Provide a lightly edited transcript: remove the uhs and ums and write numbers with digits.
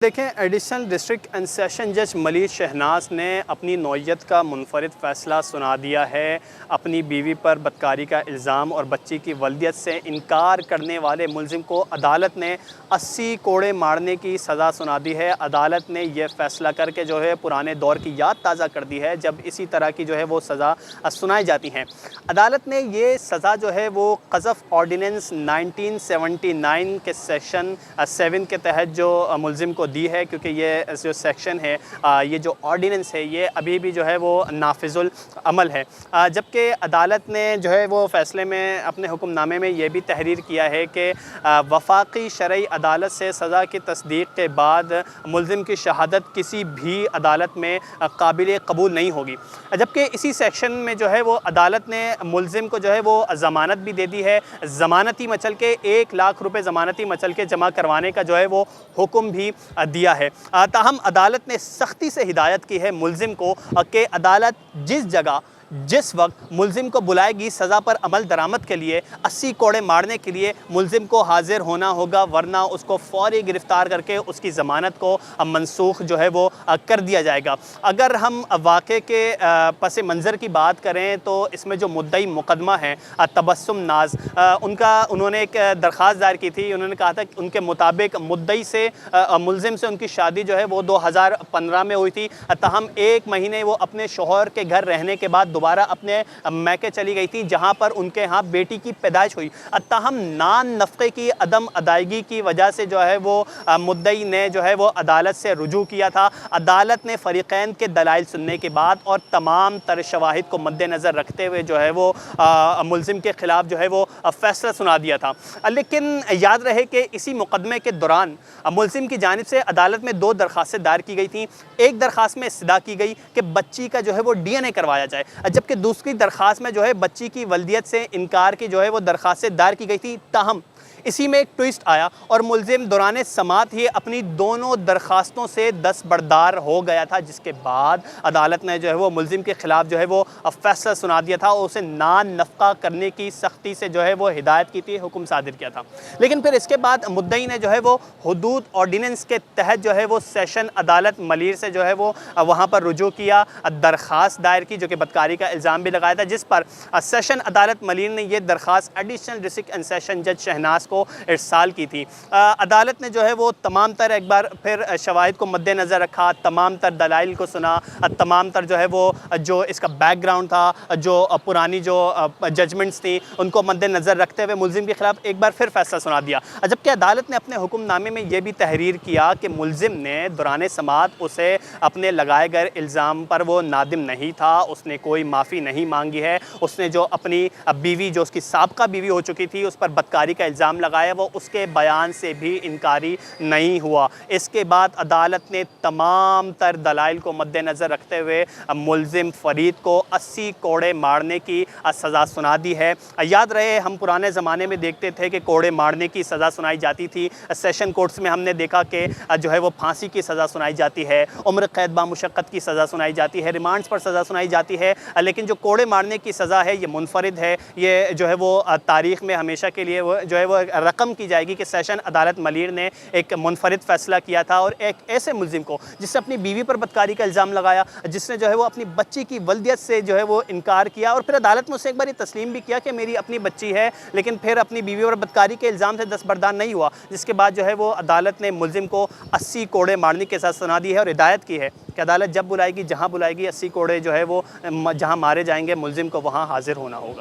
देखें, additional district and session जज मलिर शहनाज ने अपनी नौयत का मुनफरिद फ़ैसला सुना दिया है। अपनी बीवी पर बदकारी का इल्ज़ाम और बच्ची की वल्दियत से इनकार करने वाले मुलजिम को अदालत ने 80 कोड़े मारने की सज़ा सुना दी है। अदालत ने यह फ़ैसला करके जो है पुराने दौर की याद ताज़ा कर दी है जब इसी तरह की जो है वो सज़ा सुनाई जाती हैं। अदालत ने ये सज़ा जो है वो क़ज़फ़ ऑर्डिनेंस 1979 के सेक्शन 7 के तहत जो मुलजिम को दी है, क्योंकि ये जो सेक्शन है, ये जो ऑर्डिनेंस है, ये अभी भी जो है वो नाफिजुल अमल है। जबकि अदालत ने जो है वो फ़ैसले में अपने हुक्मनामे में ये भी तहरीर किया है कि वफाकी शरई अदालत से सज़ा की तस्दीक के बाद मुलजिम की शहादत किसी भी अदालत में काबिल कबूल नहीं होगी। जबकि इसी सेक्शन में जो है वो अदालत ने मुलजिम को जो है वो ज़मानत भी दे दी है। ज़मानती मचल के 1 लाख रुपये ज़मानती मचल के जमा करवाने का जो है वो हुक्म भी दिया है। ताहम अदालत ने सख्ती से हिदायत की है मुलजिम को कि अदालत जिस जगह जिस वक्त मुलजिम को बुलाएगी सज़ा पर अमल दरामद के लिए 80 कोड़े मारने के लिए मुलजिम को हाजिर होना होगा, वरना उसको फ़ौरी गिरफ़्तार करके उसकी ज़मानत को मनसूख जो है वो कर दिया जाएगा। अगर हम वाक़े के पस मंज़र की बात करें तो इसमें जो मुद्दई मुकदमा है तबस्सुम नाज, उन्होंने एक दरख्वास्त दायर की थी। उन्होंने कहा था कि उनके मुताबिक मुद्दई से मुलजिम से उनकी शादी जो है वो 2015 में हुई थी। ताहम 1 महीने वो अपने शौहर के घर रहने के बाद दोबारा अपने मैके चली गई थी, जहां पर उनके यहाँ बेटी की पैदाइश हुई। ताहम नान नफ़क़े की अदम अदायगी की वजह से जो है वो मुद्दई ने जो है वो अदालत से रुजू किया था। अदालत ने फ़रीक़ैन के दलाइल सुनने के बाद और तमाम तर शवाहिद को मद्देनज़र रखते हुए जो है वो मुलजिम के ख़िलाफ़ जो है वो फ़ैसला सुना दिया था। लेकिन याद रहे कि इसी मुकदमे के दौरान मुलजिम की जानिब से अदालत में 2 दरख्वास्तें दायर की गई थीं। एक दरख्वास्त में इस्तदा की गई कि बच्ची का जो है वो DNA करवाया जाए, जबकि दूसरी दरख्वास्त में जो है बच्ची की वल्दियत से इनकार की जो है वो दरख्वास्तें दायर की गई थी। ताहम इसी में एक ट्विस्ट आया और मुलजिम दौरान समात ही अपनी दोनों दरख्वास्तों से दस्तबरदार हो गया था, जिसके बाद अदालत ने जो है वो मुलजिम के ख़िलाफ़ जो है वो फ़ैसला सुना दिया था और उसे नान नफ़क़ा करने की सख्ती से जो है वो हिदायत की थी, हुक्म सादिर किया था। लेकिन फिर इसके बाद मुद्दई ने जो है वो हुदूद ऑर्डिनेंस के तहत जो है वो सेशन अदालत मलिर से जो है वो वहाँ पर रुजू किया, दरख्वास्त दायर की, जो कि बदकारी का इल्ज़ाम भी लगाया था, जिस पर सेशन अदालत मलिर ने यह दरख्वास्त एडिशनल डिस्ट्रिक्ट एंड सेशन जज शहनाज को इरसाल की थी। अदालत ने जो है वो तमाम तर एक बार फिर शवाहिद को मद्देनज़र रखा, तमाम तर दलाइल को सुना, तमाम तर जो है वो जो इसका बैकग्राउंड था, जो पुरानी जो जजमेंट्स थी, उनको मद्देनज़र रखते हुए मुलजिम के ख़िलाफ़ एक बार फिर फ़ैसला सुना दिया। जबकि अदालत ने अपने हुक्मनामे में यह भी तहरीर किया कि मुलजिम ने दौरान समात उसे अपने लगाए गए इल्ज़ाम पर वो नादिम नहीं था, उसने कोई माफ़ी नहीं मांगी है। उसने जो अपनी बीवी, जो उसकी साबका बीवी हो चुकी थी, उस पर बदकारी का इल्ज़ाम लगाया, वो उसके बयान से भी इनकारी नहीं हुआ। इसके बाद अदालत ने तमाम तर दलाइल को मद्देनज़र रखते हुए मुलजिम फ़रीद को 80 कोड़े मारने की सज़ा सुना दी है। याद रहे, हम पुराने ज़माने में देखते थे कि कोड़े मारने की सज़ा सुनाई जाती थी। सेशन कोर्ट्स में हमने देखा कि जो है वो फांसी की सज़ा सुनाई जाती है, उम्र कैद बामुशक्क़त की सज़ा सुनाई जाती है, रिमांड्स पर सज़ा सुनाई जाती है। लेकिन जो कोड़े मारने की सज़ा है ये मुनफरिद है। ये जो है वो तारीख़ में हमेशा के लिए वो जो है वो रकम की जाएगी कि सेशन अदालत मलिर ने एक मुनफरिद फ़ैसला किया था और एक ऐसे मुलजिम को जिसने अपनी बीवी पर बदकारी का इल्ज़ाम लगाया, जिसने जो है वो अपनी बच्ची की वल्दियत से जो है वो इनकार किया और फिर अदालत में उससे एक बार ये तस्लीम भी किया कि मेरी अपनी बच्ची है, लेकिन फिर अपनी बीवी पर बदकारी के इल्ज़ाम से दस्तबरदार नहीं हुआ, जिसके बाद जो है वो अदालत ने मुलजिम को 80 कोड़े मारने के साथ सुना दी है और हिदायत की है कि अदालत जब बुलाएगी, जहाँ बुलाएगी, 80 कोड़े जो है वो जहाँ मारे जाएंगे मुलजिम को वहाँ हाजिर होना होगा।